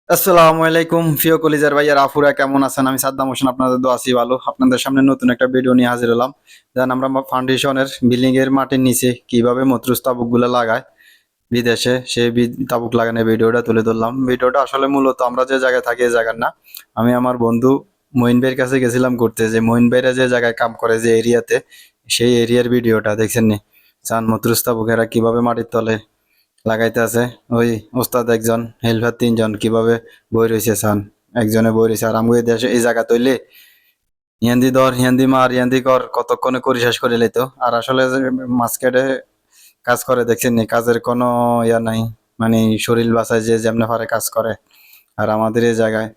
আসসালামু আলাইকুম প্রিয় কলিজার ভাইয়া আফুরা, কেমন আছেন? আমি সাদ্দাম হোসেন, আপনাদের দোয়া আছি ভালো। আপনাদের সামনে নতুন একটা ভিডিও নিয়ে হাজির হলাম। দেন আমরা ফাউন্ডেশনের বিল্ডিং এর মাটির নিচে কিভাবে মতরুস তাবুক গুলো লাগায় বিদেশে, সেই তাবুক লাগানোর ভিডিওটা তুলে ধরলাম। ভিডিওটা আসলে মূলত আমরা যে জায়গায় থাকি এই জায়গার না। আমি আমার বন্ধু মঈন ভাইয়ের কাছে গেছিলাম ঘুরতে, যে মঈন ভাইরা যে জায়গায় কাম করে যে এরিয়াতে, সেই এরিয়ার ভিডিওটা দেখছেন নি? চান মতরুস তাবুকেরা কিভাবে মাটির তলে লাগাইতে আছে। ওই ওস্তাদ একজন, হেল্পার তিনজন কিভাবে বই রয়েছে চান, একজনে বই রয়েছে। আর আমগো এই দেশে এই জায়গা তৈলে হিয়ান্দি ধর হিয়ান্দি মার হিয়ান্দি কর কতক্ষণে করি শেষ করে লইতো। আর আসলে যে মাঝখানে কাজ করে দেখছেন নি, কাজের কোনো ইয়া নাই, মানে শরীর বাঁচায় যে যেমনে পারে কাজ করে। আর আমাদের এই জায়গায়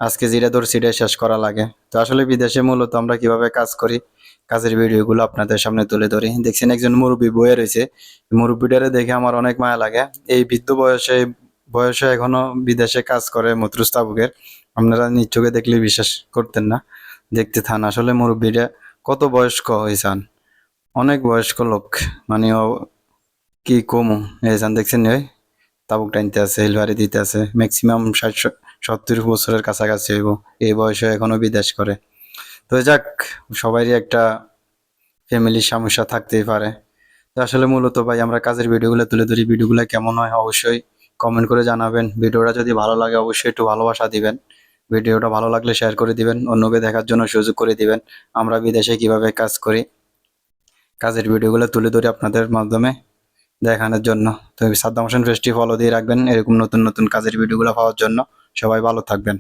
আজকে যেটা ধর সেটাই শেষ করা লাগে। তো আসলে বিদেশে মূলত আমরা কিভাবে কাজ করি, কাজের ভিডিওগুলো আপনাদের সামনে তুলে ধরি। দেখছেন একজন মুরব্বী বয়ে রয়েছে, মুরব্বীটারে দেখে আমার অনেক মায়া লাগে। এই বৃদ্ধ বয়সে বয়সে এখনো বিদেশে কাজ করে মতরুস তাবুকের। আপনারা নিজ চোখে দেখলে বিশ্বাস করতেন না, দেখতে থান। আসলে মুরব্বীরা কত বয়স্ক হয়েছেন, অনেক বয়স্ক লোক। মানে ও কি কমু হয়েছেন, দেখছেন ওই তাবুক টানতে আছে, হেলবারি দিতে আছে। ম্যাক্সিমাম 60-70 বছরের কাছাকাছি হইব, এই বয়সে এখনো বিদেশ করে। তো যাক, সবারই একটা ফ্যামিলির সমস্যা থাকতেই পারে। তো আসলে মূলত ভাই আমরা কাজের ভিডিওগুলো তুলে ধরি। ভিডিওগুলো কেমন হয় অবশ্যই কমেন্ট করে জানাবেন। ভিডিওটা যদি ভালো লাগে অবশ্যই একটু ভালোবাসা দিবেন। ভিডিওটা ভালো লাগলে শেয়ার করে দিবেন, অন্যকে দেখার জন্য সুযোগ করে দিবেন। আমরা বিদেশে কিভাবে কাজ করি, কাজের ভিডিওগুলো তুলে ধরি আপনাদের মাধ্যমে দেখানোর জন্য। তো সাদ্দাম হোসেন পেজটি ফলো দিয়ে রাখবেন এরকম নতুন নতুন কাজের ভিডিওগুলো পাওয়ার জন্য। সবাই ভালো থাকবেন।